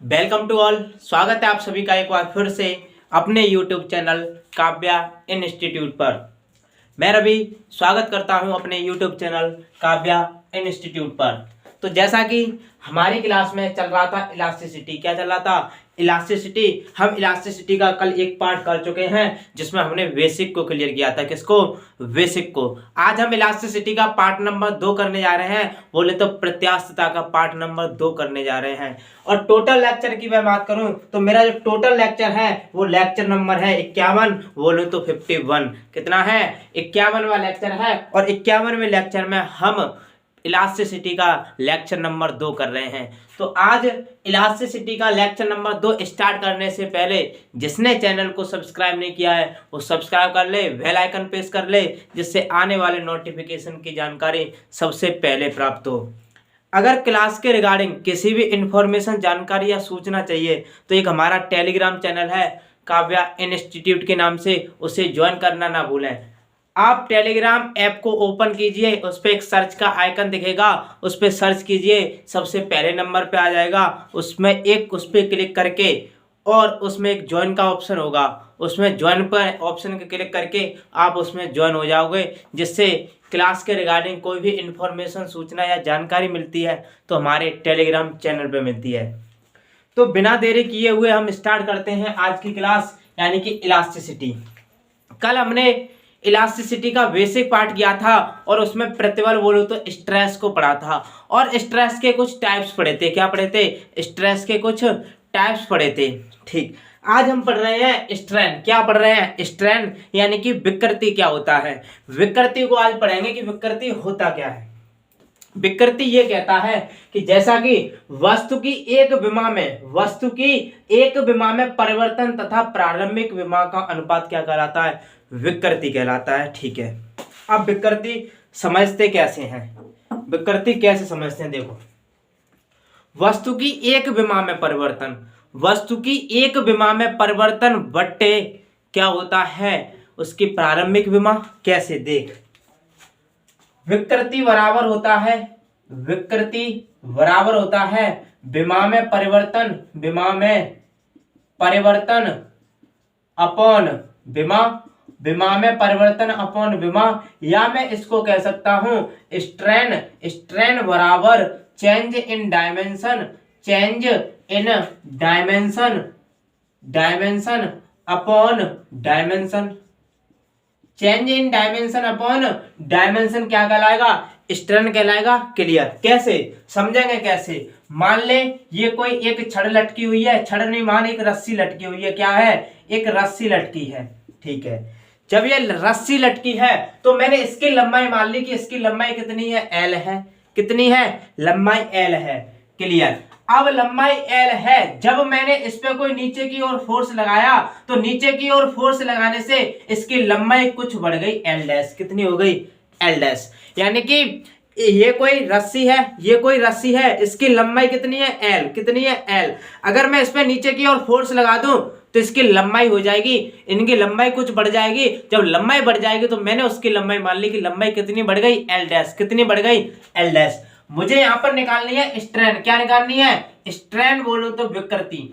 Welcome to all. स्वागत है आप सभी का एक बार फिर से अपने यूट्यूब चैनल काव्या इंस्टीट्यूट पर। मैं रवि स्वागत करता हूं अपने यूट्यूब चैनल काव्या इंस्टीट्यूट पर। तो जैसा कि हमारी क्लास में चल रहा था इलास्टिसिटी, क्या चल रहा था? इलास्टिसिटी। हम इलास्टिसिटी का कल एक पार्ट कर चुके हैं जिसमें हमने बेसिक को क्लियर किया था। किसको? बेसिक को। आज हम इलास्टिसिटी का पार्ट नंबर 2 करने जा रहे हैं, बोले तो प्रत्यास्थता का पार्ट नंबर 2 करने जा रहे हैं। और टोटल लेक्चर की मैं बात करूं तो मेरा जो टोटल लेक्चर है वो लेक्चर नंबर है 51, बोलो तो 51। कितना है? 51वां लेक्चर है। और 51वें लेक्चर में हम इलास्टिसिटी का लेक्चर नंबर 2 कर रहे हैं। तो आज इलास्टिसिटी का लेक्चर नंबर 2 स्टार्ट करने से पहले जिसने चैनल को सब्सक्राइब नहीं किया है वो सब्सक्राइब कर ले, बेल आइकन प्रेस कर ले, जिससे आने वाले नोटिफिकेशन की जानकारी सबसे पहले प्राप्त हो। अगर क्लास के रिगार्डिंग किसी भी इंफॉर्मेशन, जानकारी या सूचना चाहिए तो एक हमारा टेलीग्राम चैनल है काव्या इंस्टीट्यूट के नाम से, उसे ज्वाइन करना ना भूलें। आप टेलीग्राम ऐप को ओपन कीजिए, उस पर एक सर्च का आइकन दिखेगा, उस पर सर्च कीजिए, सबसे पहले नंबर पे आ जाएगा। उसमें उस पर क्लिक करके और उसमें एक ज्वाइन का ऑप्शन होगा, उसमें ज्वाइन पर ऑप्शन को क्लिक करके आप उसमें ज्वाइन हो जाओगे, जिससे क्लास के रिगार्डिंग कोई भी इंफॉर्मेशन, सूचना या जानकारी मिलती है तो हमारे टेलीग्राम चैनल पे मिलती है। तो बिना देरी किए हुए हम स्टार्ट करते हैं आज की क्लास, यानी कि इलास्टिसिटी। कल हमने इलास्टिसिटी का बेसिक पार्ट किया था और उसमें प्रतिबल बोलो तो स्ट्रेस को पढ़ा था और स्ट्रेस के कुछ टाइप्स पढ़े थे। क्या पढ़े थे? स्ट्रेस के कुछ टाइप्स पढ़े थे। ठीक, आज हम पढ़ रहे हैं स्ट्रेन। क्या पढ़ रहे हैं? स्ट्रेन, यानी कि विकृति क्या होता है। विकृति को आज पढ़ेंगे कि विकृति होता क्या है। विकृति ये कहता है कि जैसा कि वस्तु की एक विमा में परिवर्तन तथा प्रारंभिक विमा का अनुपात क्या कहलाता है? विकृति कहलाता है। ठीक है, अब विकृति समझते कैसे हैं? विकृति कैसे समझते हैं? देखो, वस्तु की एक विमा में परिवर्तन बट्टे क्या होता है? उसकी प्रारंभिक विमा। कैसे? देख, विकृति बराबर होता है विमा में परिवर्तन अपॉन विमा, या मैं इसको कह सकता हूं स्ट्रेन बराबर change in dimension upon dimension क्या कहलाएगा? स्ट्रेन कहलाएगा। क्लियर? कैसे समझेंगे? कैसे? मान ले ये कोई एक छड़ लटकी हुई है, छड़ नहीं मान एक रस्सी लटकी हुई है। क्या है? एक रस्सी लटकी है। ठीक है, जब ये रस्सी लटकी है तो मैंने इसकी लंबाई मान ली कि इसकी लंबाई कितनी है? एल है। कितनी है? लंबाई एल है। क्लियर? अब लंबाई एल है, जब मैंने इस पे कोई नीचे की ओर फोर्स लगाया तो नीचे की ओर फोर्स लगाने से इसकी लंबाई कुछ बढ़ गई, एल डैश। कितनी हो गई? L dash. यानी कि ये कोई रस्सी है, इसकी लंबाई कितनी है? एल। कितनी है? एल। अगर मैं इस पे नीचे की ओर फोर्स लगा दूं तो इसकी लंबाई हो जाएगी, इनकी लंबाई कुछ बढ़ जाएगी। जब लंबाई बढ़ जाएगी तो मैंने उसकी लंबाई मान ली कि लंबाई कितनी बढ़ गई? L dash. कितनी बढ़ गई? L dash. मुझे यहां पर निकालनी है स्ट्रेन। क्या निकालनी है? स्ट्रेन बोलो तो विकृति।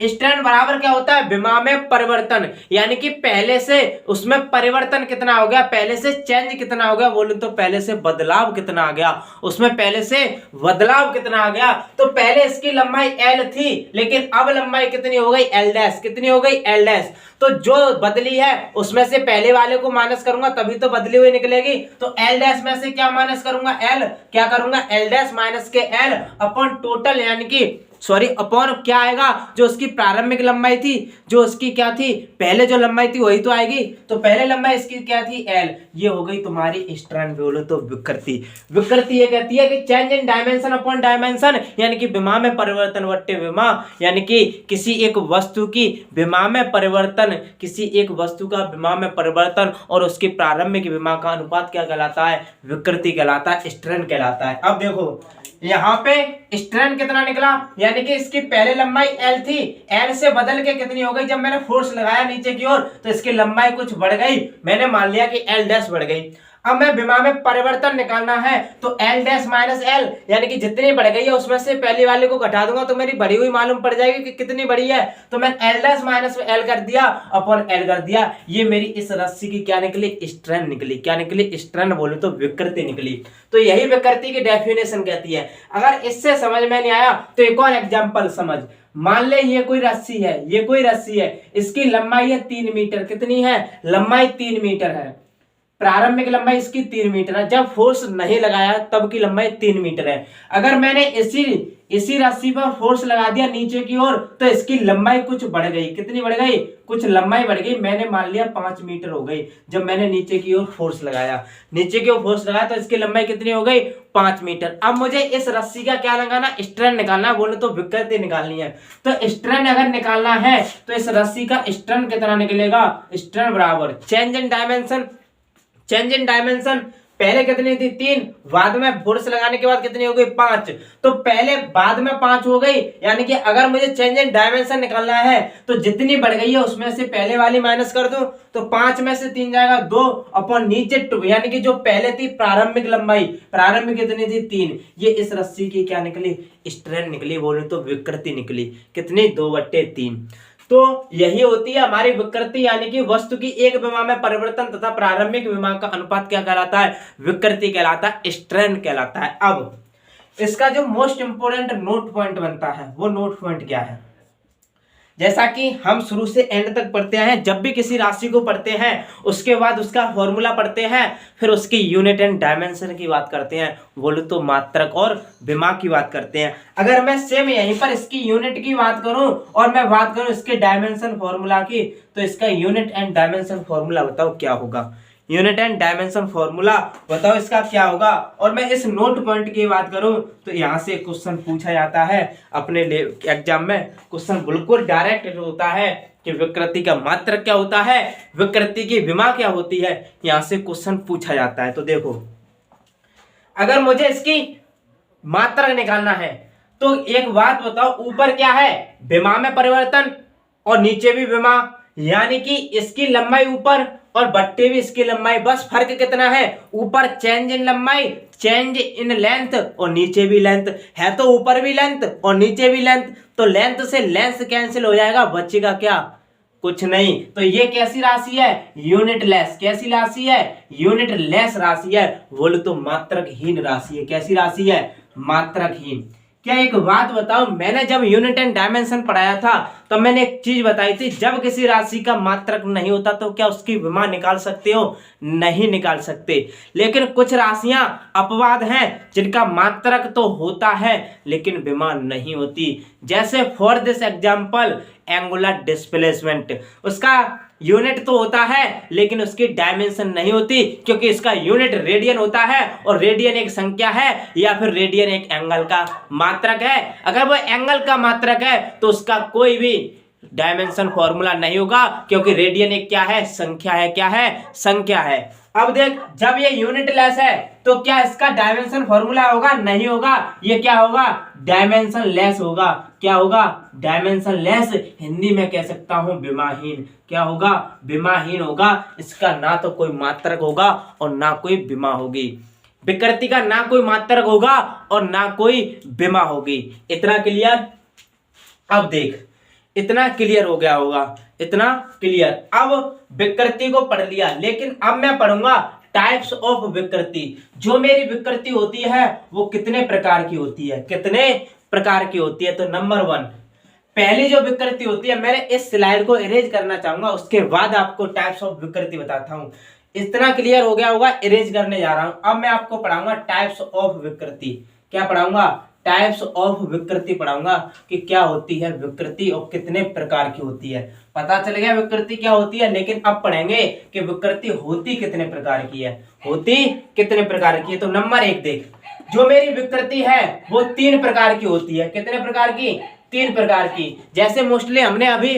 स्ट्रेन बराबर क्या होता है? विमा में परिवर्तन, यानी कि पहले से उसमें परिवर्तन कितना हो गया, पहले से चेंज कितना हो गया, बोलो तो पहले से बदलाव कितना आ गया, उसमें पहले से बदलाव कितना आ गया। तो पहले इसकी लंबाई एल थी, लेकिन अब लंबाई कितनी हो गई? L dash. कितनी हो गई? L dash. तो जो बदली है उसमें से पहले वाले को माइनस करूंगा तभी तो बदली हुई निकलेगी। तो एल डैश में से क्या माइनस करूंगा? एल। क्या करूंगा? एल डैश माइनस के एल अपॉन टोटल, यानी कि अपॉन क्या आएगा? जो उसकी प्रारंभिक लंबाई थी, जो उसकी क्या थी, पहले जो लंबाई थी वही तो आएगी। तो पहले लंबाई इसकी क्या थी? एल। ये हो गई तुम्हारी स्ट्रेन। बोलो तो विकृति ये कहती है कि change in dimension upon dimension, यानी कि विमा में परिवर्तन बट्टे विमा, यानी कि किसी एक वस्तु का विमा में परिवर्तन और उसकी प्रारंभिक विमा का अनुपात क्या कहलाता है? विकृति कहलाता है, स्ट्रेन कहलाता है। अब देखो यहाँ पे स्ट्रेन कितना निकला, यानी कि इसकी पहले लंबाई एल थी, एल से बदल के कितनी हो गई? जब मैंने फोर्स लगाया नीचे की ओर तो इसकी लंबाई कुछ बढ़ गई, मैंने मान लिया कि एल डैश बढ़ गई। अब मैं विमा में परिवर्तन निकालना है तो एल डैश माइनस एल, यानी कि जितनी बढ़ गई है उसमें से पहली वाले को घटा दूंगा तो मेरी बढ़ी हुई मालूम पड़ जाएगी कि कितनी बढ़ी है। तो मैंने एल डैश माइनस एल कर दिया अपॉन एल कर दिया। ये मेरी इस रस्सी की क्या निकली, स्ट्रेन निकली। क्या निकली, स्ट्रेन बोले तो विकृति निकली। तो यही विकृति की डेफिनेशन कहती है। अगर इससे समझ में नहीं आया तो एक और एग्जाम्पल समझ। मान ले ये कोई रस्सी है, ये कोई रस्सी है, इसकी लंबाई है 3 मीटर। कितनी है, लंबाई 3 मीटर है। प्रारंभिक लंबाई इसकी 3 मीटर है, जब फोर्स नहीं लगाया तब की लंबाई 3 मीटर है। अगर मैंने इसी रस्सी पर फोर्स लगा दिया नीचे की ओर तो इसकी लंबाई कुछ बढ़ गई। कितनी बढ़ गई, कुछ लंबाई बढ़ गई। मैंने मान लिया 5 मीटर हो गई जब मैंने नीचे की ओर फोर्स लगाया। नीचे की ओर फोर्स लगाया तो इसकी लंबाई कितनी हो गई, 5 मीटर। अब मुझे इस रस्सी का क्या लगाना, स्ट्रेन निकालना, बोले तो विकृति निकालनी है। तो स्ट्रेन अगर निकालना है तो इस रस्सी का स्ट्रेन कितना निकलेगा, स्ट्रेन बराबर change in dimension. Change in dimension पहले कितनी थी, 3, बाद में फोर्स लगाने के बाद कितनी हो गई, 5। तो पहले बाद में 5 हो गई, यानी कि अगर मुझे चेंज इन डायमेंशन निकालना है तो जितनी बढ़ गई है उसमें से पहले वाली माइनस कर दूं तो 5 में से 3 जाएगा 2 अपॉन नीचे 2, यानी कि जो पहले थी प्रारंभिक लंबाई, प्रारंभिक कितनी थी 3। ये इस रस्सी की क्या निकली, स्ट्रेन निकली, बोले तो विकृति निकली। कितनी, 2/3। तो यही होती है हमारी विकृति, यानी कि वस्तु की एक विमा में परिवर्तन तथा प्रारंभिक विमा का अनुपात क्या कहलाता है, विकृति कहलाता है, स्ट्रेन कहलाता है। अब इसका जो मोस्ट इंपोर्टेंट नोट पॉइंट बनता है वो नोट पॉइंट क्या है, जैसा कि हम शुरू से एंड तक पढ़ते हैं, जब भी किसी राशि को पढ़ते हैं उसके बाद उसका फॉर्मूला पढ़ते हैं, फिर उसकी यूनिट एंड डायमेंशन की बात करते हैं, बोलो तो मात्रक और विमा की बात करते हैं। अगर मैं सेम यहीं पर इसकी यूनिट की बात करूं और मैं बात करूं इसके डायमेंशन फॉर्मूला की, तो इसका यूनिट एंड डायमेंशन फॉर्मूला बताओ क्या होगा, यूनिट एंड डायमेंशन फॉर्मूला बताओ इसका क्या होगा। और मैं इस नोट पॉइंट की बात करूं तो यहां से क्वेश्चन पूछा जाता है अपने एग्जाम में। क्वेश्चन बिल्कुल डायरेक्ट होता है कि विकृति का मात्रक क्या होता है, विकृति की विमा क्या होती है, यहां से क्वेश्चन पूछा जाता है। तो देखो, अगर मुझे इसकी मात्रक निकालना है तो एक बात बताओ, ऊपर क्या है, विमा में परिवर्तन और नीचे भी विमा, यानी कि इसकी लंबाई ऊपर और बट्टे भी इसकी लंबाई, बस फर्क कितना है, ऊपर चेंज इन लंबाई, चेंज इन लेंथ, और नीचे भी लेंथ है। तो ऊपर भी लेंथ और नीचे भी लेंथ, तो लेंथ से लेंथ कैंसिल हो जाएगा, बचेगा क्या, कुछ नहीं। तो ये कैसी राशि है, यूनिट लेस। कैसी राशि है, यूनिट लेस राशि है, बोले तो मात्रकहीन राशि है। कैसी राशि है, मात्रकहीन। क्या एक बात बताओ, मैंने जब यूनिट एंड डायमेंशन पढ़ाया था तो मैंने एक चीज बताई थी, जब किसी राशि का मात्रक नहीं होता तो क्या उसकी विमा निकाल सकते हो, नहीं निकाल सकते। लेकिन कुछ राशियां अपवाद हैं जिनका मात्रक तो होता है लेकिन विमा नहीं होती। जैसे for this example angular displacement, उसका यूनिट तो होता है लेकिन उसकी डायमेंशन नहीं होती, क्योंकि इसका यूनिट रेडियन होता है और रेडियन एक संख्या है या फिर रेडियन एक एंगल का मात्रक है। अगर वो एंगल का मात्रक है तो उसका कोई भी डायमेंशन फॉर्मूला नहीं होगा, क्योंकि रेडियन एक क्या है, संख्या है। क्या है, संख्या है। अब देख, जब ये यूनिट लेस है तो क्या इसका डायमेंशन फॉर्मूला होगा, नहीं होगा। ये क्या होगा, डायमेंशन लेस होगा। क्या होगा, डायमेंशन लेस, हिंदी में कह सकता हूं विमाहीन। क्या होगा, विमाहीन होगा। इसका ना तो कोई मात्रक होगा और ना कोई विमा होगी। विकृति का ना कोई मात्रक होगा और ना कोई विमा होगी। इतना क्लियर। अब देख, इतना क्लियर हो गया होगा, इतना क्लियर। अब विकृति को पढ़ लिया, लेकिन अब मैं पढ़ूंगा टाइप्स ऑफ विकृति। जो मेरी विकृति होती है वो कितने प्रकार की होती है, कितने प्रकार की होती है। तो नंबर 1, पहली जो विकृति होती है, मैंने इस स्लाइड को इरेज करना चाहूंगा, उसके बाद आपको टाइप्स ऑफ विकृति बताता हूं। इतना क्लियर हो गया होगा, इरेज करने जा रहा हूं। अब मैं आपको पढ़ाऊंगा टाइप्स ऑफ विकृति। क्या पढ़ाऊंगा, टाइप्स ऑफ विकृति पढ़ाऊंगा कि क्या होती है विकृति और कितने प्रकार की होती है। पता चल गया विकृति क्या होती है, लेकिन अब पढ़ेंगे कि विकृति होती कितने प्रकार की है, होती कितने प्रकार की है। तो नंबर 1 देख, जो मेरी विकृति है वो 3 प्रकार की होती है। कितने प्रकार की, 3 प्रकार की। जैसे मोस्टली हमने अभी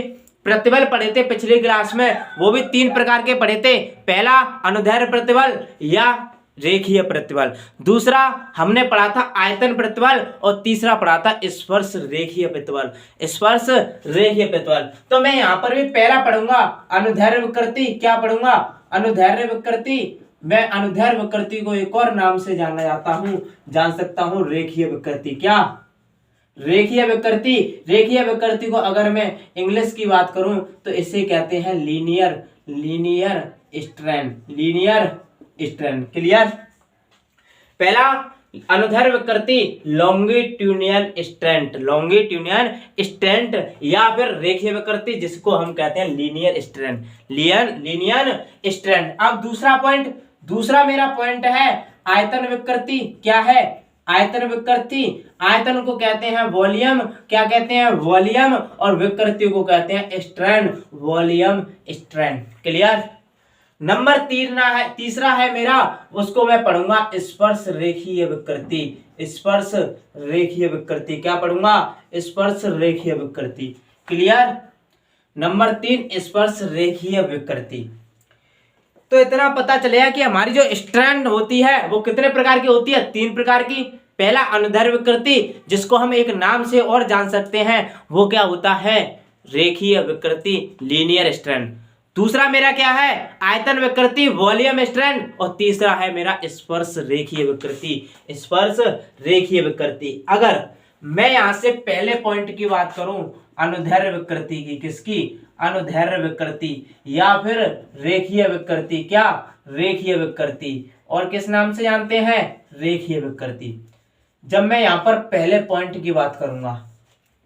प्रतिबल पढ़े थे पिछली क्लास में, वो भी 3 प्रकार के पढ़े थे। पहला अनुदैर्ध्य प्रतिबल या रेखीय प्रतिबल, दूसरा हमने पढ़ा था आयतन प्रतिबल, और तीसरा पढ़ा था स्पर्श रेखीय प्रतिबल। स्पर्श रेखीय प्रतिबल। तो मैं यहां पर भी पहला पढ़ूंगा अनुदैर्ध्य विकृति। क्या पढ़ूंगा, अनुदैर्ध्य विकृति। मैं अनुदैर्ध्य विकृति को एक और नाम से जान सकता हूं, रेखीय विकृति। क्या? रेखीय विकृति। रेखीय विकृति को अगर मैं इंग्लिश की बात करूं तो इसे कहते हैं लीनियर स्ट्रेन। क्लियर? पहला अनुदैर्ध्य विकृति लॉन्गिट्यूडिनल स्ट्रेंट या फिर रेखीय विकृति जिसको हम कहते हैं लीनियर स्ट्रेंट। अब दूसरा मेरा पॉइंट है आयतन विकृति। क्या है? आयतन विकृति। आयतन को कहते हैं वॉल्यूम। क्या कहते हैं? वॉल्यूम। और विकृति को कहते हैं strain, volume strain. Clear? Number तीसरा है मेरा, उसको मैं पढ़ूंगा स्पर्श रेखीय विकृति। क्या पढ़ूंगा? स्पर्श रेखीय विकृति। क्लियर? नंबर 3 स्पर्श रेखीय विकृति। तो इतना पता चलेगा कि हमारी जो स्ट्रैंड होती है वो कितने प्रकार की होती है? 3 प्रकार की। पहला अनुदैर्ध्य विकृति जिसको हम एक नाम से और जान सकते हैं, वो क्या होता है? रेखीय विकृति, लीनियर स्ट्रैंड। दूसरा मेरा क्या है? आयतन विकृति, वॉल्यूम स्ट्रैंड। और तीसरा है मेरा स्पर्श रेखीय विकृति। अगर मैं यहां से पहले पॉइंट की बात करूं अनुदैर्ध्य विकृति की, किसकी? अनुदैर्ध्य विकृति या फिर रेखीय विकृति। क्या? रेखीय विकृति। और किस नाम से जानते हैं? रेखीय विकृति। जब मैं यहां पर पहले पॉइंट की बात करूंगा,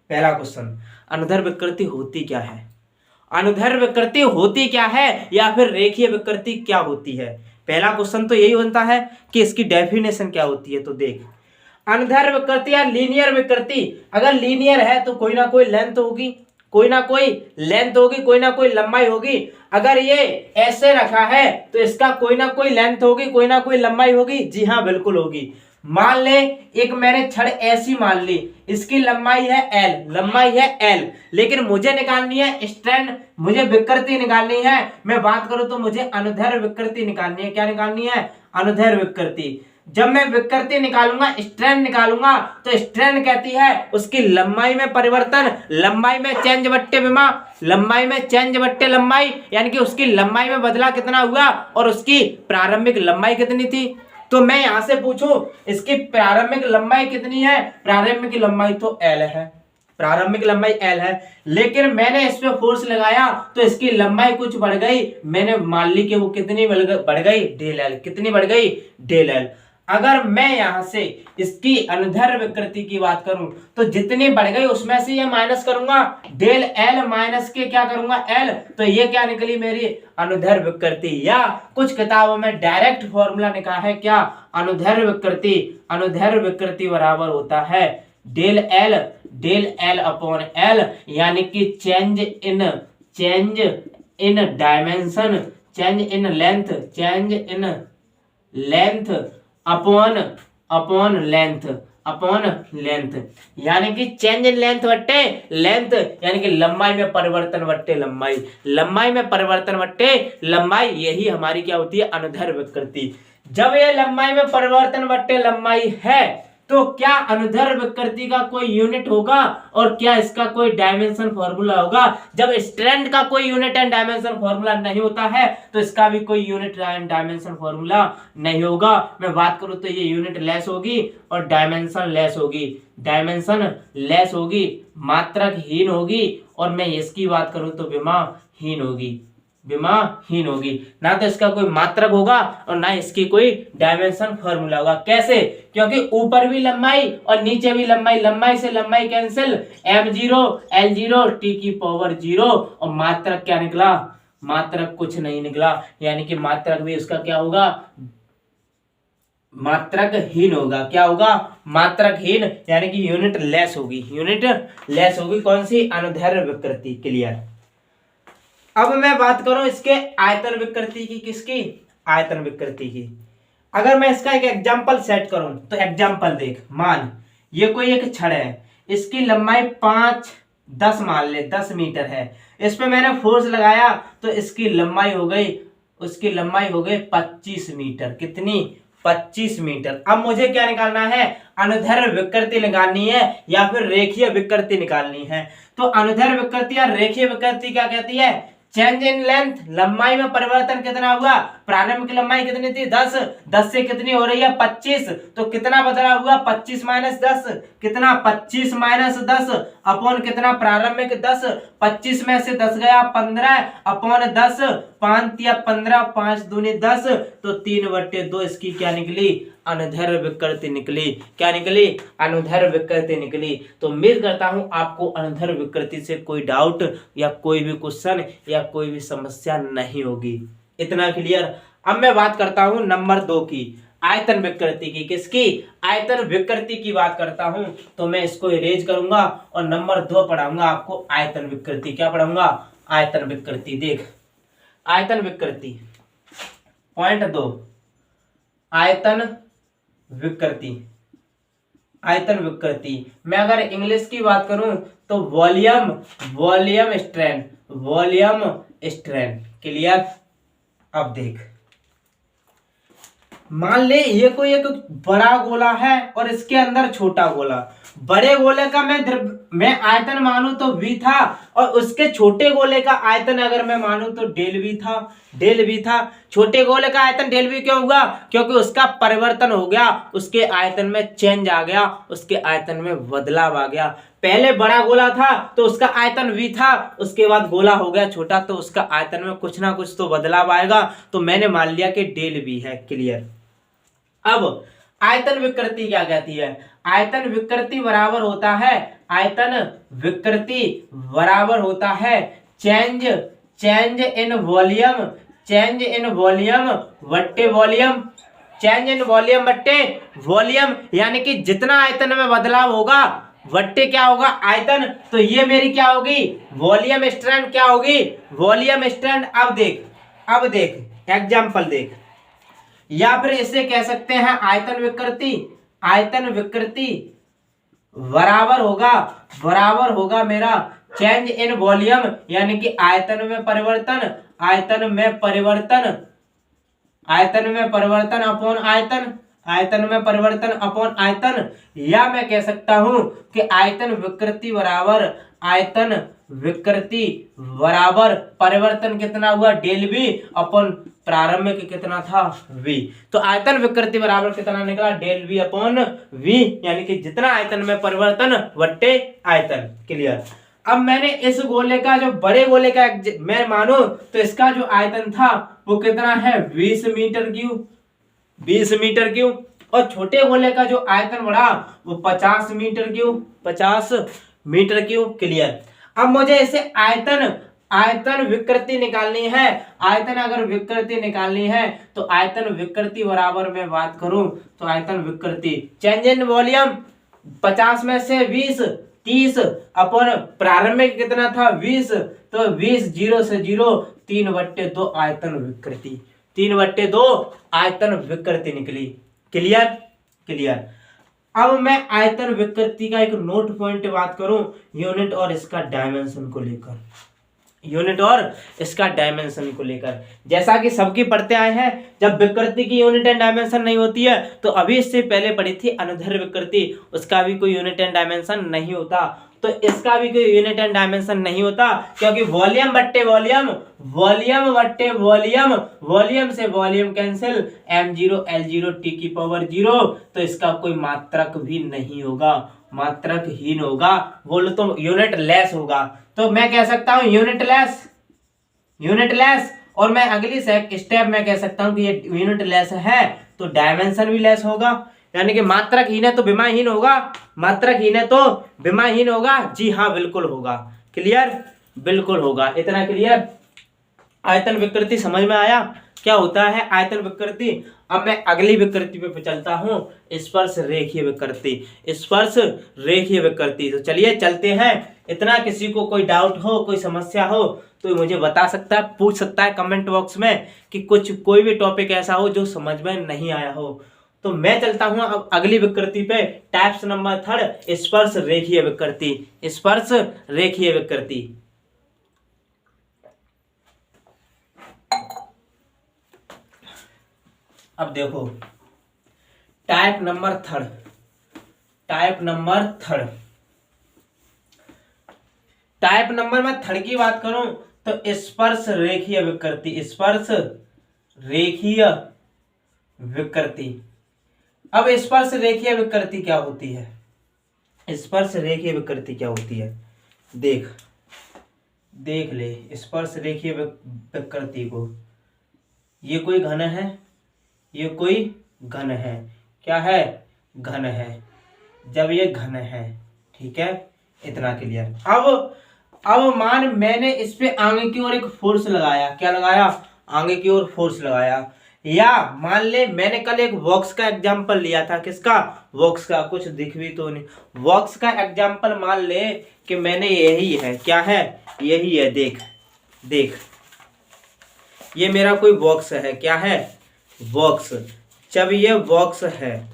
पहला क्वेश्चन, अनुदैर्ध्य विकृति होती क्या है? अनुदैर्ध्य विकृति होती क्या है या फिर रेखीय विकृति क्या होती है? पहला क्वेश्चन तो यही बनता है कि इसकी डेफिनेशन क्या होती है। तो देख, अनुदैर्ध्य विकृति या लीनियर विकृति, अगर लीनियर है तो कोई ना कोई लेंथ होगी, कोई ना कोई लंबाई होगी। अगर ये ऐसे रखा है तो इसका कोई ना कोई लेंथ होगी, कोई ना कोई लंबाई होगी। जी हाँ, बिल्कुल होगी। मान ले एक मैंने छड़ ऐसी मान ली, इसकी लंबाई है L, लेकिन मुझे निकालनी है स्ट्रैंड, मुझे विकृति निकालनी है। मैं बात करूं तो मुझे अनुदैर्ध्य विकृति निकालनी है। क्या निकालनी है? अनुदैर्ध्य विकृति। जब मैं विकृति निकालूंगा, स्ट्रैंड निकालूंगा, तो स्ट्रैंड कहती है उसकी लंबाई में परिवर्तन, लंबाई में चेंज बट्टे विमा, लंबाई में चेंज बट्टे लंबाई, यानी कि उसकी लंबाई में बदला कितना हुआ और उसकी प्रारंभिक लंबाई कितनी थी। तो मैं यहां से पूछूं इसकी प्रारंभिक लंबाई कितनी है? प्रारंभिक लंबाई तो L है, लेकिन मैंने इस पे फोर्स लगाया तो इसकी लंबाई कुछ बढ़ गई। मैंने मान ली कि वो कितनी बढ़ गई? Del L। कितनी बढ़ गई? Del L। अगर मैं यहां से इसकी अनुदैर्ध्य विकृति की बात करूं तो जितनी बढ़ गई उसमें से ये माइनस करूंगा, डेल L माइनस के क्या करूंगा? L। तो ये क्या निकली? मेरी अनुदैर्ध्य विकृति। या कुछ किताबों में डायरेक्ट फॉर्मूला लिखा है क्या? अनुदैर्ध्य विकृति बराबर होता है डेल L अपॉन L, यानी कि change in dimension, change in length upon length, यानी कि चेंज इन लेंथ बट्टे लेंथ, यानी कि लंबाई में परिवर्तन बट्टे लंबाई, यही हमारी क्या होती है? अनुदैर्ध्य विकृति। जब ये लंबाई में परिवर्तन बट्टे लंबाई है तो क्या अनुदैर्ध्य विकृति का कोई यूनिट होगा और क्या इसका कोई डायमेंशन फॉर्मूला होगा? जब स्ट्रैंड का कोई यूनिट एंड डायमेंशन फॉर्मूला नहीं होता है तो इसका भी कोई यूनिट एंड डायमेंशन फॉर्मूला नहीं होगा। मैं बात करूं तो ये यूनिट लेस होगी और डायमेंशन लेस होगी, मात्रक हीन होगी, और मैं इसकी बात करूं तो विमाहीन होगी। ना तो इसका कोई मात्रक होगा और ना इसकी कोई डायमेंशन फॉर्मूला होगा। कैसे? क्योंकि ऊपर भी लंबाई और नीचे भी लंबाई से लंबाई कैंसिल, m0 L0 t की पावर 0, और मात्रक क्या निकला? मात्रक कुछ नहीं निकला, यानी कि मात्रक भी उसका क्या होगा? मात्रकहीन होगा। क्या होगा? मात्रकहीन, यानी कि यूनिट लेस होगी। कौन सी? अनुदैर्ध्य विकृति। क्लियर? अब मैं बात करूं इसके आयतन विकृति की। किसकी? आयतन विकृति की। अगर मैं इसका एक एग्जांपल सेट करूं तो एग्जांपल देख, मान ये कोई एक छड़ है, इसकी लंबाई 5-10 मान ले 10 मीटर है। इस पे मैंने फोर्स लगाया तो इसकी लंबाई हो गई 25 मीटर। कितनी? 25 मीटर। अब मुझे क्या निकालना है? अनुदैर्ध्य विकृति निकालनी है या फिर रेखीय विकृति निकालनी है। तो अनुदैर्ध्य विकृति या रेखीय विकृति क्या कहती है? चेंज इन लेंथ, लंबाई में परिवर्तन कितना हुआ, प्रारंभिक लंबाई कितनी थी 10, 10 से कितनी हो रही है 25, तो कितना बदला हुआ 25 माइनस 10, कितना 25 माइनस 10 अपॉन कितना प्रारंभिक 10, 25 में से 10 गया 15 अपॉन 10, 5 या 15, 5 दूनी 10, तो 3/2 इसकी क्या निकली, अनुदैर्ध्य विकृति निकली। क्या निकली, अनुदैर्ध्य विकृति निकली। तो उम्मीद करता हूं आपको अनुदैर्ध्य विकृति से कोई डाउट या कोई भी क्वेश्चन या कोई भी समस्या नहीं होगी। इतना क्लियर। अब मैं बात करता हूं नंबर 2 की, आयतन विकृति की। किसकी, आयतन विकृति की बात करता हूं। तो मैं इसको इरेज करूंगा और नंबर 2 पढ़ाऊंगा आपको आयतन विकृति। क्या पढ़ाऊंगा, आयतन विकृति। देख, आयतन विकृति पॉइंट 2, आयतन विकृति। आयतन विकृति मैं अगर इंग्लिश की बात करूं तो volume, volume strain, volume strain. Clear. अब देख, मान ले ये कोई एक बड़ा गोला है और इसके अंदर छोटा गोला। बड़े गोले का मैं आयतन मानूं तो v था, और उसके छोटे गोले का आयतन अगर मैं मानूं तो डेल v था, डेल v था। छोटे गोले का आयतन डेल v क्यों हुआ, क्योंकि उसका परिवर्तन हो गया, उसके आयतन में चेंज आ गया, उसके आयतन में बदलाव आ गया। पहले बड़ा गोला था तो उसका आयतन v था, उसके बाद गोला हो गया छोटा तो उसका आयतन में कुछ ना कुछ तो बदलाव आएगा। तो मैंने मान लिया कि डेल v है। क्लियर। अब आयतन विकृति क्या कहती है, आयतन विकृति बराबर होता है, आयतन विकृति बराबर होता है change, change in volume, change in volume बट्टे वॉल्यूम, चेंज इन वॉल्यूम बट्टे वॉल्यूम। यानी कि जितना आयतन में बदलाव होगा बट्टे क्या होगा, आयतन। तो ये मेरी क्या होगी, वॉल्यूम स्ट्रेंथ क्या होगी, वॉल्यूम स्ट्रेंथ। अब देख, अब देख एग्जांपल देख, या फिर इसे कह सकते हैं आयतन विकृति। आयतन विकृति बराबर होगा, बराबर होगा मेरा चेंज इन वॉल्यूम, यानी कि आयतन में परिवर्तन, आयतन में परिवर्तन, आयतन में परिवर्तन अपॉन आयतन, आयतन में परिवर्तन अपॉन आयतन। या मैं कह सकता हूं कि आयतन विकृति बराबर, आयतन विकृति बराबर परिवर्तन कितना हुआ, डेल v अपॉन प्रारंभिक कितना था v। तो आयतन विकृति बराबर कितना निकला, डेल v अपॉन v, यानी कि जितना आयतन में परिवर्तन बट्टे आयतन। क्लियर। अब मैंने इस गोले का, जो बड़े गोले का मैं मानू तो इसका जो आयतन था वो कितना है 20 मीटर क्यूब, 20 मीटर क्यूब। और छोटे गोले का जो आयतन बढ़ा वो 50 metre cube, 50 metre cube. Clear. अब मुझे इसे आयतन, आयतन विकृति निकालनी है। आयतन अगर विकृति निकालनी है तो आयतन विकृति बराबर मैं बात करूं तो आयतन विकृति चेंज इन वॉल्यूम 50 में से 20, 30 अपॉन प्रारंभिक कितना था 20, तो 20 0 से 0, 3/2 आयतन विकृति, 3/2 आयतन विकृति निकली। क्लियर। क्लियर। अब मैं आयतन विकृति का एक नोट पॉइंट बात करूं, यूनिट और इसका डायमेंशन को लेकर, यूनिट और इसका डायमेंशन को लेकर। जैसा कि सबकी पढ़ते आए हैं, जब विकृति की यूनिट एंड डायमेंशन नहीं होती है तो अभी इससे पहले पढ़ी थी अनुदैर्ध्य विकृति, उसका भी कोई यूनिट एंड डायमेंशन नहीं होता, तो इसका भी कोई यूनिट एंड डायमेंशन नहीं होता, क्योंकि वॉल्यूम बट्टे वॉल्यूम, वॉल्यूम बट्टे वॉल्यूम, वॉल्यूम से volume cancel, m0 L0 t की पावर 0, तो इसका कोई मात्रक भी नहीं होगा, मात्रकहीन होगा, बोलो तो यूनिट लेस होगा। तो मैं कह सकता हूं यूनिट लेस, यूनिट लेस। और मैं अगली स्टेप में कह सकता हूं कि ये यूनिट लेस है तो डायमेंशन भी लेस होगा, यानी कि मात्रकहीन है तो विमाहीन होगा, मात्रकहीन है तो विमाहीन होगा। जी हाँ, बिल्कुल होगा। क्लियर, बिल्कुल होगा। इतना क्लियर। आयतन विकृति समझ में आया क्या होता है आयतन विकृति। अब मैं अगली विकृति पे चलता हूं, स्पर्श रेखीय विकृति, स्पर्श रेखीय विकृति। तो चलिए चलते हैं। इतना किसी को कोई डाउट हो, कोई समस्या हो तो मुझे बता सकता है, पूछ सकता है कमेंट बॉक्स में कि कुछ कोई भी टॉपिक ऐसा हो जो समझ में नहीं आया हो। तो मैं चलता हूं अब अगली विकृति पे, टाइप्स नंबर 3, स्पर्श रेखीय विकृति, स्पर्श रेखीय विकृति। अब देखो type number 3, type number 3, type number में 3 की बात करूं तो स्पर्श रेखीय विकृति, स्पर्श रेखीय विकृति। अब स्पर्श रेखीय विकृति क्या होती है? स्पर्श रेखीय विकृति क्या होती है? देख ले स्पर्श रेखीय विकृति को। ये कोई घन है, ये कोई घन है, क्या है? घन है। जब ये घन है, ठीक है, इतना क्लियर। अब मान मैंने इस पे आगे की ओर एक फोर्स लगाया, क्या लगाया? आगे की ओर फोर्स लगाया। या मान ले मैंने कल एक बॉक्स का एग्जांपल लिया था, किसका? बॉक्स का। कुछ दिख भी तो नहीं। बॉक्स का एग्जांपल मान ले कि मैंने यही है, क्या है? यही है। देख ये मेरा कोई बॉक्स है, क्या है? बॉक्स। जब ये बॉक्स है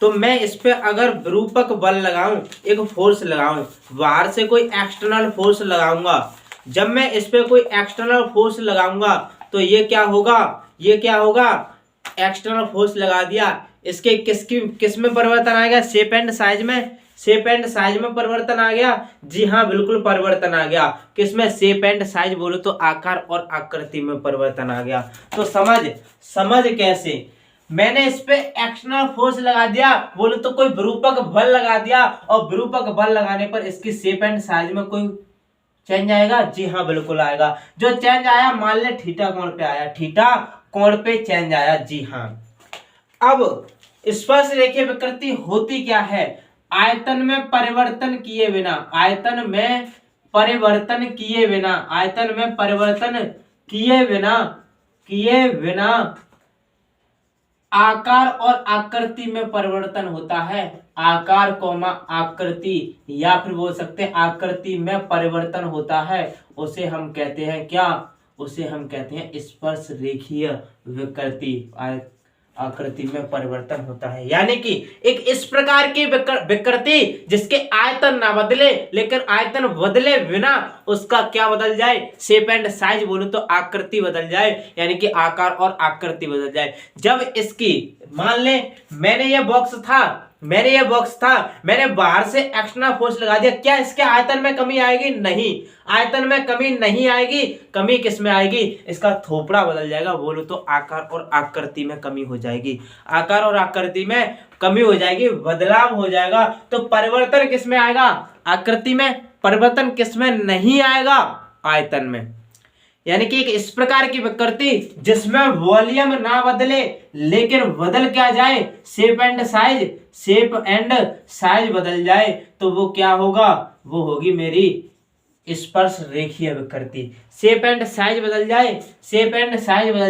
तो मैं इस पे अगर विरूपक बल लगाऊं, एक फोर्स लगाऊं, बाहर से कोई एक्सटर्नल फोर्स लगाऊंगा, जब मैं इस पे कोई एक्सटर्नल फोर्स लगाऊंगा तो ये क्या होगा? एक्सटर्नल फोर्स लगा दिया, इसके किस में परिवर्तन आएगा? शेप एंड साइज में। शेप एंड साइज में परिवर्तन आ गया। जी हाँ, बिल्कुल परिवर्तन आ गया। किसमें? शेप एंड साइज बोलो तो आकार और आकृति में परिवर्तन आ गया। तो समझ कैसे? मैंने इस पे एक्सटर्नल फोर्स लगा दिया, बोलो तो कोई विरूपक बल लगा दिया, और विरूपक बल लगाने पर इसकी शेप एंड साइज में कोई चेंज आएगा? जी हाँ, बिल्कुल आएगा। जो चेंज आया, मान ले थीटा कोण पे आया, थीटा कोण पे चेंज आया। जी हाँ। अब स्पर्श रेखीय विकृति होती क्या है? आयतन में परिवर्तन किए बिना, आयतन में परिवर्तन किए बिना आकार और आकृति में परिवर्तन होता है। आकार कौमा आकृति, या फिर बोल सकते हैं आकृति में परिवर्तन होता है। उसे हम कहते हैं क्या? उसे हम कहते हैं स्पर्श रेखीय विकृति। आकृति में परिवर्तन होता है, यानी कि एक इस प्रकार की विकृति जिसके आयतन ना बदले, लेकिन आयतन बदले बिना उसका क्या बदल जाए? शेप एंड साइज बोलो तो आकृति बदल जाए, यानी कि आकार और आकृति बदल जाए। जब इसकी मान ले मैंने ये बॉक्स था, मैंने बाहर से एक्सटर्नल फोर्स लगा दिया, क्या इसके आयतन में कमी आएगी? नहीं, आयतन में कमी नहीं आएगी। कमी किस में आएगी? इसका थोपड़ा बदल जाएगा, बोलो तो आकार और आकृति में कमी हो जाएगी। आकार और आकृति में कमी हो जाएगी, बदलाव हो जाएगा। तो परिवर्तन किस में आएगा? आकृति में। परिवर्तन किस में नहीं आएगा? आयतन में। यानी कि एक इस प्रकार की विकृति जिसमें वॉल्यूम ना बदले, लेकिन बदल क्या जाए? शेप एंड साइज बदल जाए, तो वो क्या होगा? वो होगी मेरी स्पर्श रेखीय विकृति। शेप एंड साइज बदल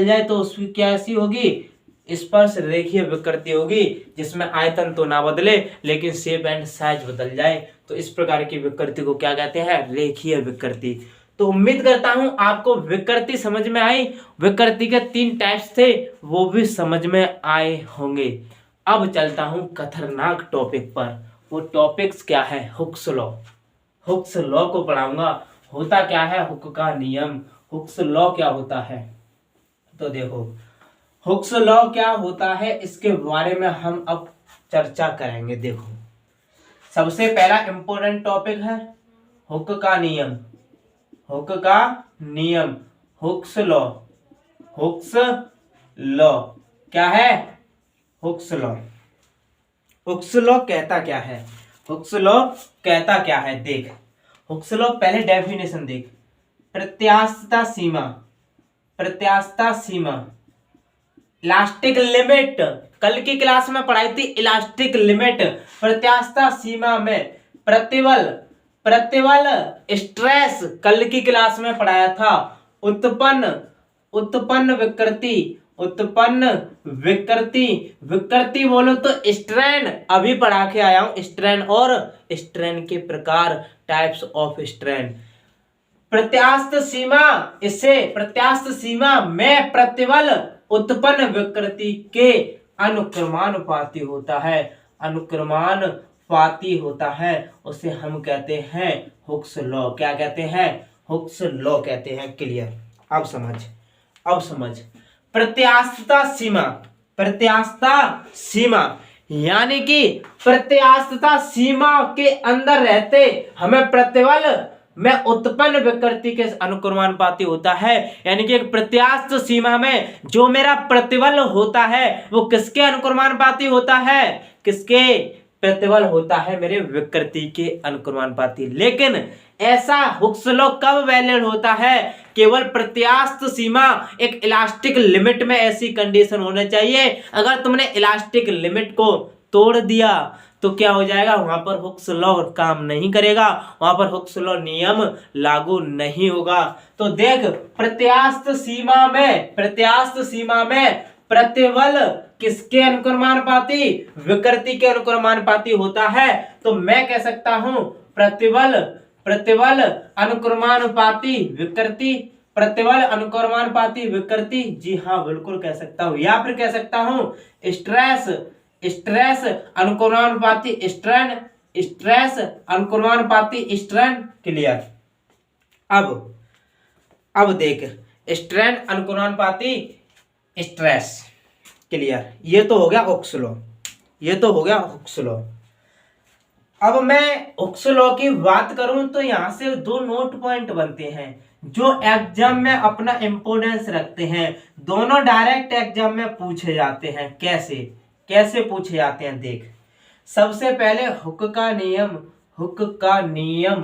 जाए तो उसकी कैसी होगी? स्पर्श रेखीय विकृति होगी, जिसमें आयतन तो ना बदले लेकिन शेप एंड साइज बदल जाए। तो इस प्रकार की विकृति को क्या कहते हैं? रेखीय विकृति। तो उम्मीद करता हूं आपको विकृति समझ में आई। विकृति के 3 टाइप्स थे, वो भी समझ में आए होंगे। अब चलता हूं खतरनाक टॉपिक पर। वो टॉपिक्स क्या है? Hooke's law. हुक्स लॉ को पढ़ाऊंगा। होता क्या है? हुक का नियम। हुक्स लॉ क्या होता है? तो देखो, हुक्स लॉ क्या होता है, इसके बारे में हम अब चर्चा करेंगे। देखो, सबसे पहला इंपॉर्टेंट टॉपिक है हुक का नियम। हुक्स लॉ क्या है? हुक्स लॉ कहता क्या है? देख, हुक्स लॉ पहले डेफिनेशन देख। प्रत्यास्थता सीमा, इलास्टिक लिमिट। कल की क्लास में पढ़ाई थी इलास्टिक लिमिट। प्रत्यास्थता सीमा में प्रतिबल स्ट्रेस कल की क्लास में पढ़ाया था। उत्पन्न विकृति बोलो तो स्ट्रेन, अभी पढ़ा के आया हूं। स्ट्रेन और स्ट्रेन के प्रकार, टाइप्स ऑफ स्ट्रेन। प्रत्यास्थ सीमा में प्रतिबल उत्पन्न विकृति के अनुक्रमानुपाती होता है। उसे हम कहते हैं हुक्स लॉ। क्या कहते हैं? हुक्स लॉ कहते हैं। क्लियर? अब समझ। प्रत्यास्थता सीमा यानी कि प्रत्यास्थता सीमा के अंदर रहते हमें प्रतिबल में उत्पन्न विकृति के अनुक्रमानुपाती होता है। यानी कि एक प्रत्यास्थ सीमा में जो मेरा प्रतिबल होता है वो किसके अनुक्रमानुपाती होता है, किसके प्रतिबल होता है, मेरे विकृति के अनुक्रमानुपाती। लेकिन ऐसा हुक्स लॉ कब वैलिड होता है, केवल प्रत्यास्थ सीमा एक इलास्टिक लिमिट में ऐसी कंडीशन होना चाहिए। अगर तुमने इलास्टिक लिमिट को तोड़ दिया तो क्या हो जाएगा, वहां पर हुक्स लॉ काम नहीं करेगा, वहां पर हुक्स लॉ नियम लागू नहीं होगा। तो देख प्रत्यास्थ सीमा में प्रतिबल किसके अनुक्रमानुपाती, विकृति के अनुक्रमानुपाती होता है। तो मैं कह सकता हूं प्रतिबल अनुक्रमानुपाती विकृति, प्रतिबल अनुक्रमानुपाती विकृति, जी हाँ बिल्कुल कह सकता हूं। या फिर कह सकता हूं स्ट्रेस अनुक्रमानुपाती स्ट्रेन, स्ट्रेस अनुक्रमानुपाती स्ट्रेन। क्लियर। अब देख स्ट्रेन अनुक्रमानुपाती स्ट्रेस। क्लियर। ये तो हो गया हुक्स लॉ, ये तो हो गया हुक्स लॉ। अब मैं हुक्स लॉ की बात करूं तो यहां से दो नोट पॉइंट बनते हैं जो एग्जाम में अपना इंपोर्टेंस रखते हैं। दोनों डायरेक्ट एग्जाम में पूछे जाते हैं। कैसे पूछे जाते हैं देख। सबसे पहले हुक का नियम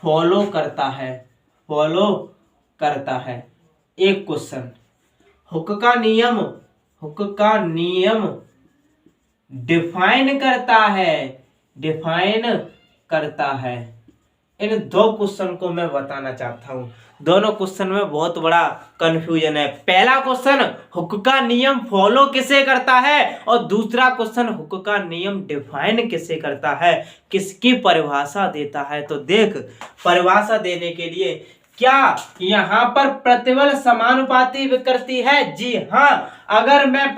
फॉलो करता है एक क्वेश्चन। हुक का नियम डिफाइन करता है। इन दो क्वेश्चन को मैं बताना चाहता हूं। दोनों क्वेश्चन में बहुत बड़ा कंफ्यूजन है। पहला क्वेश्चन हुक का नियम फॉलो किसे करता है और दूसरा क्वेश्चन हुक का नियम डिफाइन किसे करता है, किसकी परिभाषा देता है। तो देख परिभाषा देने के लिए क्या यहां पर प्रतिबल समानुपाती विकृति है? जी हां। अगर मैं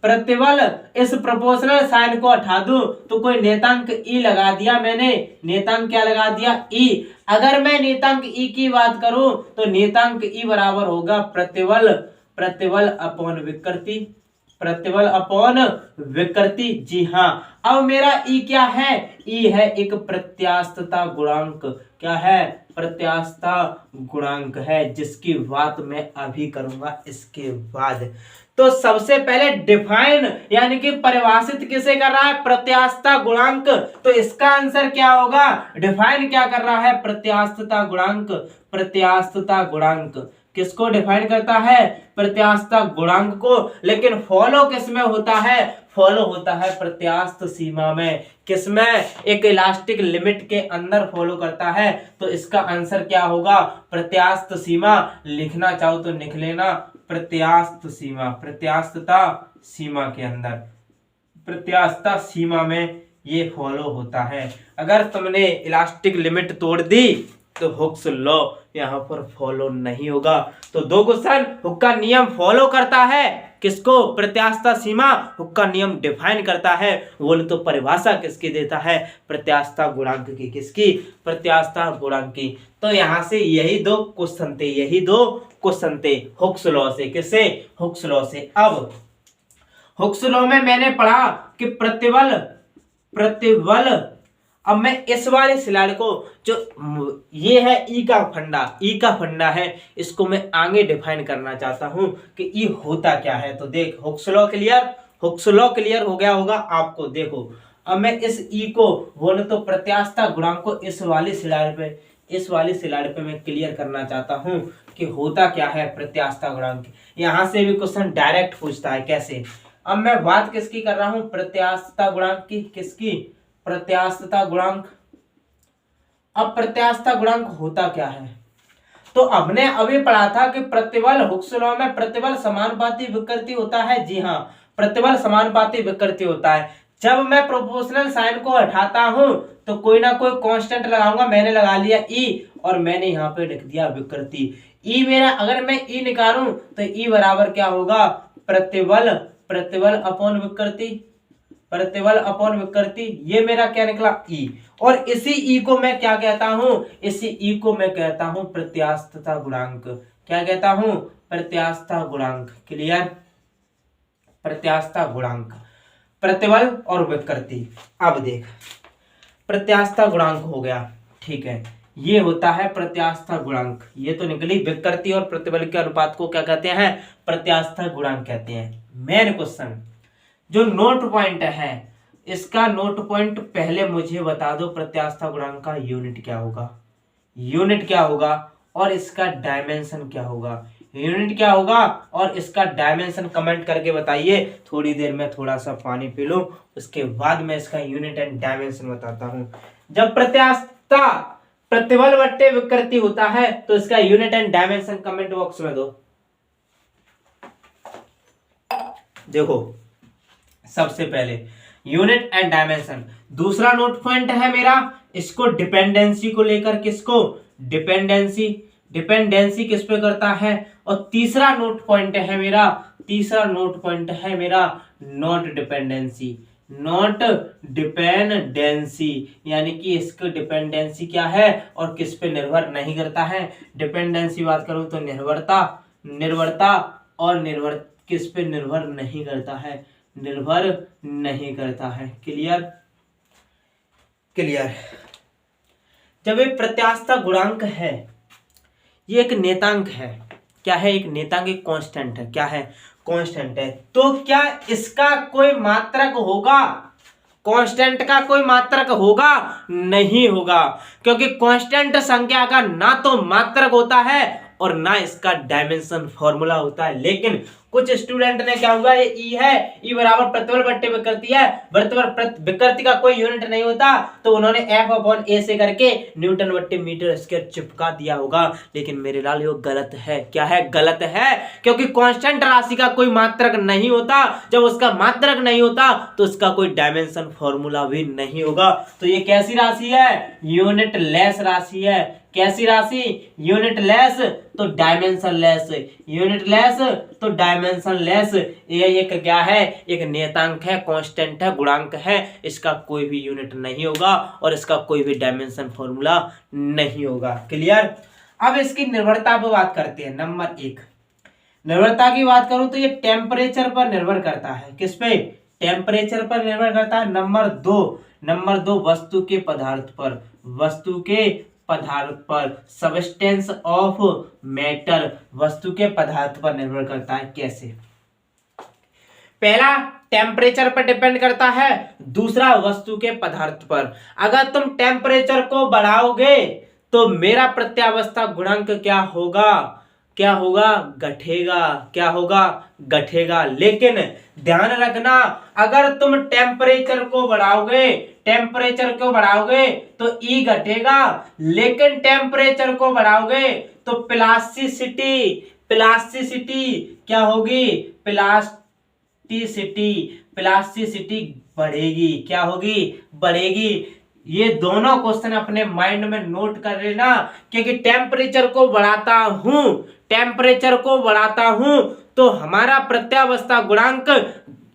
प्रतिबल इस प्रोपोर्शनल साइन को हटा दूं तो कोई नेतांक ई लगा दिया मैंने, नेतांक क्या लगा दिया, ई। अगर मैं नेतांक ई की बात करूं तो नेतांक ई बराबर होगा प्रतिबल अपॉन विकृति। जी हाँ। अब मेरा ई क्या है, ई है एक प्रत्यास्थता गुणांक। क्या है, प्रत्यास्थता गुणांक है, जिसकी बात मैं अभी करूंगा इसके बाद। तो सबसे पहले डिफाइन यानी कि परिभाषित किसे कर रहा है, प्रत्यास्थता गुणांक। तो इसका आंसर क्या होगा, डिफाइन क्या कर रहा है, प्रत्यास्थता गुणांक। किसको डिफाइन करता है, प्रत्यास्थता गुणांक को। लेकिन फॉलो किस में होता है, फॉलो होता है प्रत्यास्थ सीमा में। किसमें, एक इलास्टिक लिमिट के अंदर फॉलो करता है। तो इसका आंसर क्या होगा, प्रत्यास्थ सीमा। लिखना चाहो तो लिख लेना, प्रत्यास्थता सीमा के अंदर, प्रत्यास्थता सीमा में ये फॉलो होता है। अगर तुमने इलास्टिक लिमिट तोड़ दी तो हुक्स लॉ यहां पर फॉलो नहीं होगा। तो दो क्वेश्चन, हुक का नियम फॉलो करता है किसको, प्रत्यास्थता सीमा, हुक का नियम डिफाइन करता है। बोले तो परिभाषा किसकी देता है, प्रत्यास्थता गुणांक की। किसकी, प्रत्यास्थता गुणांक की। तो यहां से यही दो क्वेश्चन थे हुक्स लॉ से। किससे, हुक्स लॉ से। अब हुक्स लॉ में मैंने पढ़ा कि प्रतिबल। अब मैं इस वाले स्लाइड को, जो ये है ई का फंडा है, इसको मैं आगे डिफाइन करना चाहता हूं कि ई होता क्या है। तो देख हुक्स लॉ क्लियर हो गया होगा आपको। देखो अब मैं इस ई को बोले तो प्रत्यास्थता गुणांक को इस वाली स्लाइड पे मैं क्लियर करना चाहता हूं कि होता क्या है प्रत्यास्थता गुणांक। यहां से भी क्वेश्चन डायरेक्ट पूछता है। कैसे, अब मैं बात किसकी कर रहा हूं, प्रत्यास्थता गुणांक की। किसकी, प्रत्यास्थता गुणांक। अब प्रत्यास्थता गुणांक होता क्या है, तो हमने अभी पढ़ा था कि प्रतिबल, हुक्स लॉ में प्रतिबल समानुपाती विकृति होता है। जी हाँ, प्रतिबल समानुपाती विकृति होता है। जब मैं प्रोपोर्शनल साइन को हटाता हूं तो कोई ना कोई कांस्टेंट लगाऊंगा। मैंने लगा लिया ई और मैंने यहाँ पे लिख दिया विकृति। ई मेरा, अगर मैं ई निकालूं तो ई बराबर क्या होगा, प्रतिबल अपॉन विकृति। ये मेरा क्या निकला, ई। और इसी ई को मैं क्या कहता हूं, इसी ई को मैं कहता हूं प्रत्यास्थता गुणांक। क्या कहता हूं, प्रत्यास्थता गुणांक। क्लियर, प्रत्यास्थता गुणांक, प्रतिबल और विकृति। अब देख प्रत्यास्थता गुणांक हो गया, ठीक है, ये होता है प्रत्यास्थता गुणांक। ये तो निकली, विकृति और प्रतिबल के अनुपात को क्या कहते हैं, प्रत्यास्थता गुणांक कहते हैं। मेन क्वेश्चन जो नोट पॉइंट है, इसका नोट पॉइंट पहले मुझे बता दो, प्रत्यास्थता गुणांक का यूनिट क्या होगा, यूनिट क्या होगा और इसका डायमेंशन क्या होगा, यूनिट क्या होगा और इसका डायमेंशन कमेंट करके बताइए। थोड़ी देर में थोड़ा सा पानी पी लो, उसके बाद मैं इसका यूनिट एंड डायमेंशन बताता हूं। जब प्रत्यास्थता प्रतिबल बट्टे विकृति होता है तो इसका unit and dimension comment box में दो। देखो, सबसे पहले यूनिट एंड डायमेंशन। दूसरा नोट पॉइंट है मेरा, इसको डिपेंडेंसी को लेकर, किसको, डिपेंडेंसी, डिपेंडेंसी किस पे करता है। और तीसरा नोट पॉइंट है मेरा, तीसरा नोट पॉइंट है मेरा नॉट डिपेंडेंसी, नॉट डिपेंडेंसी, यानी कि इसकी डिपेंडेंसी क्या है और किस पे निर्भर नहीं करता है। डिपेंडेंसी बात करूं तो निर्भरता, निर्भरता और निर्भर किस पे निर्भर नहीं करता है, निर्भर नहीं करता है। Clear, clear. जब एक प्रत्यास्थता गुणांक है, ये एक नेतांक है, क्या है, एक नेतांक, एक कांस्टेंट है, क्या है, कांस्टेंट है। तो क्या इसका कोई मात्रक होगा, कांस्टेंट का कोई मात्रक होगा, नहीं होगा, क्योंकि कांस्टेंट संख्या का ना तो मात्रक होता है और ना इसका डायमेंशन फॉर्मूला होता है। लेकिन कुछ स्टूडेंट ने क्या हुआ, ये ई है, ई बराबर प्रतिबल बट्टे विकृति है, विकृति का कोई यूनिट नहीं होता, तो उन्होंने एफ अपॉन ए से करके न्यूटन बट्टे मीटर स्क्वायर चिपका दिया होगा। लेकिन मेरे लाल ये गलत है, क्या है, गलत है, क्योंकि कांस्टेंट राशि का कोई मात्रक नहीं होता। जब उसका मात्रक नहीं होता तो उसका कोई डायमेंशन फॉर्मूला भी नहीं होगा। तो ये कैसी राशि है, यूनिट लेस राशि है। कैसी राशि, यूनिट लेस तो डायमेंशन लेस, यूनिट लेस तो डायमेंशन लेस। ये एक क्या है, एक नेतांक है, कांस्टेंट है, गुणांक है, इसका कोई भी यूनिट नहीं होगा और इसका कोई भी डायमेंशन फॉर्मूला नहीं होगा। क्लियर। अब इसकी निर्भरता पर बात करते हैं। नंबर 1 निर्भरता की बात करूं तो ये टेम्परेचर पर निर्भर करता है, किस पे, टेम्परेचर पर निर्भर करता है। नंबर दो वस्तु के पदार्थ पर, वस्तु के पदार्थ पर, सबस्टेंस ऑफ मैटर, वस्तु के पदार्थ पर निर्भर करता है। कैसे, पहला टेम्परेचर पर डिपेंड करता है, दूसरा वस्तु के पदार्थ पर। अगर तुम टेम्परेचर को बढ़ाओगे तो मेरा प्रत्यावस्था गुणांक क्या होगा, क्या होगा, घटेगा, क्या होगा, घटेगा। लेकिन ध्यान रखना, अगर तुम टेम्परेचर को बढ़ाओगे, टेम्परेचर को बढ़ाओगे तो ई घटेगा, लेकिन टेम्परेचर को बढ़ाओगे तो प्लास्टिसिटी, प्लास्टिसिटी क्या होगी, प्लास्टिसिटी, प्लास्टिसिटी बढ़ेगी, क्या होगी, बढ़ेगी। ये दोनों क्वेश्चन अपने माइंड में नोट कर लेना, क्योंकि टेम्परेचर को बढ़ाता हूं, टेम्परेचर को बढ़ाता हूं तो हमारा प्रत्यावस्था गुणांक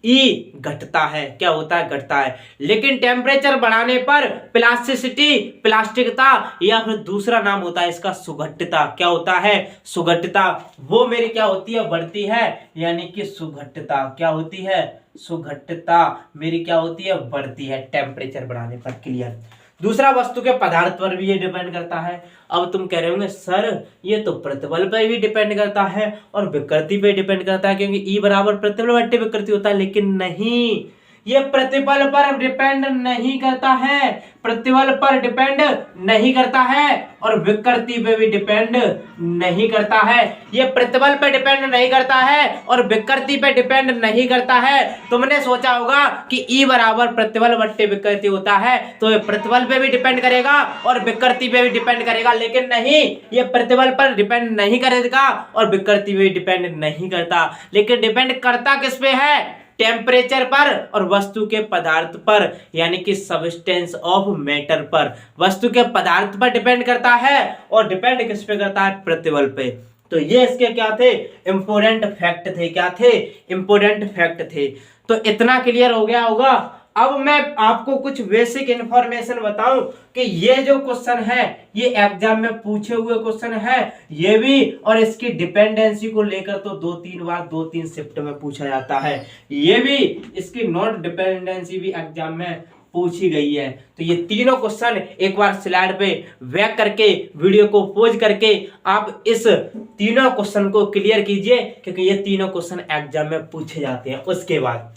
ई घटता है, क्या होता है, घटता है। लेकिन टेम्परेचर बढ़ाने पर प्लास्टिसिटी, प्लास्टिकता, या फिर दूसरा नाम होता है इसका सुघट्यता, क्या होता है, सुघट्यता, वो मेरी क्या होती है, बढ़ती है, यानी कि सुघट्यता क्या होती है, सुघट्यता मेरी क्या होती है, बढ़ती है टेम्परेचर बढ़ाने पर। क्लियर। दूसरा वस्तु के पदार्थ पर भी ये डिपेंड करता है। अब तुम कह रहे होंगे सर ये तो प्रतिबल पर भी डिपेंड करता है और विकृति पे डिपेंड करता है, क्योंकि ई बराबर प्रतिबल बट्टे विकृति होता है। लेकिन नहीं, ये प्रतिबल पर डिपेंड नहीं करता है, प्रतिबल पर डिपेंड नहीं करता है और विकृति पे भी डिपेंड नहीं करता है। ये प्रतिबल पे डिपेंड नहीं करता है और विकृति पे डिपेंड नहीं करता है। तुमने सोचा होगा कि ई बराबर प्रतिबल बट्टे विकृति होता है, तो ये प्रतिबल पे भी डिपेंड करेगा और विकृति पे भी डिपेंड करेगा। लेकिन नहीं, ये प्रतिबल पर डिपेंड नहीं करेगा और विकृति पे भी डिपेंड नहीं करता। लेकिन डिपेंड करता किस पे है, टेम्परेचर पर और वस्तु के पदार्थ पर, यानी कि सबस्टेंस ऑफ मैटर पर, वस्तु के पदार्थ पर डिपेंड करता है और डिपेंड किस पे करता है, प्रतिबल पे। तो ये इसके क्या थे, इंपोर्टेंट फैक्ट थे, क्या थे, इंपोर्टेंट फैक्ट थे। तो इतना क्लियर हो गया होगा। अब मैं आपको कुछ बेसिक इंफॉर्मेशन बताऊं कि ये जो क्वेश्चन है ये एग्जाम में पूछे हुए क्वेश्चन है, ये भी, और इसकी डिपेंडेंसी को लेकर तो 2-3 बार 2-3 शिफ्ट में पूछा जाता है। ये भी, इसकी नॉट डिपेंडेंसी भी एग्जाम में पूछी गई है। तो ये तीनों क्वेश्चन एक बार स्लाइड पे बैक करके वीडियो को पॉज करके आप इस तीनों क्वेश्चन को क्लियर कीजिए, क्योंकि ये तीनों क्वेश्चन एग्जाम में पूछे जाते हैं। उसके बाद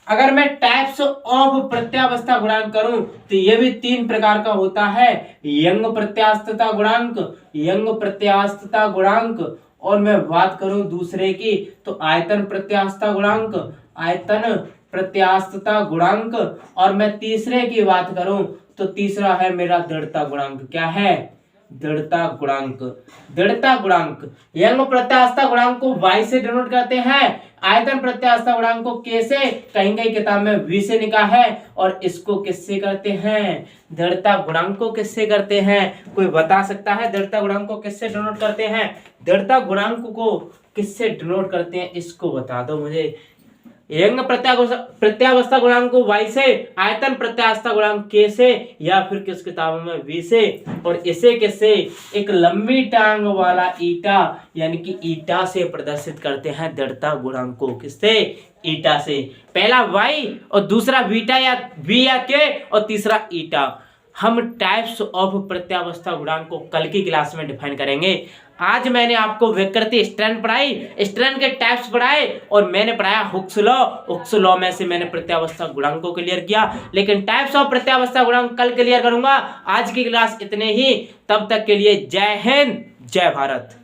अगर मैं टाइप्स ऑफ प्रत्यावस्था गुणांक करूं तो ये भी 3 प्रकार का होता है। यंग प्रत्यास्थता गुणांक, यंग प्रत्यास्थता गुणांक, और मैं बात करूं दूसरे की तो आयतन प्रत्यास्थता गुणांक, आयतन प्रत्यास्थता गुणांक, और मैं तीसरे की बात करूं तो तीसरा है मेरा दृढ़ता गुणांक। क्या है? दृढ़ता गुणांक। दृढ़ता गुणांक, यंग प्रत्यास्थता गुणांक को y से डिनोट करते हैं, आयतन प्रत्यास्थता गुणांक को k से, कहीं कहीं किताब में v से लिखा है, और इसको किससे करते हैं? दृढ़ता गुणांक को किससे करते हैं? कोई बता सकता है दृढ़ता गुणांक को किससे डिनोट करते हैं? दृढ़ता गुणांक को किससे डिनोट करते हैं, इसको बता दो मुझे। यंग प्रत्यावस्था गुणांक को y से, आयतन प्रत्यावस्था गुणांक k से, या फिर किस किताबों में v से, और इसे किससे? एक लंबी टांग वाला ईटा यानी कि ईटा से प्रदर्शित करते हैं दृढ़ता गुणांक को। किससे? ईटा से। पहला y और दूसरा बीटा या v या k और तीसरा ईटा। हम टाइप्स ऑफ प्रत्यावस्था गुणांक को कल की क्लास में डिफाइन करेंगे। आज मैंने आपको विकृति स्ट्रेंथ पढ़ाई, स्ट्रेंथ के टाइप्स पढ़ाए, और मैंने पढ़ाया हुक्स लॉ। हुक्स लॉ में से मैंने प्रत्यावस्था गुणांक को क्लियर किया, लेकिन टाइप्स ऑफ प्रत्यावस्था गुणांक कल क्लियर करूंगा। आज की क्लास इतने ही, तब तक के लिए जय हिंद, जय भारत।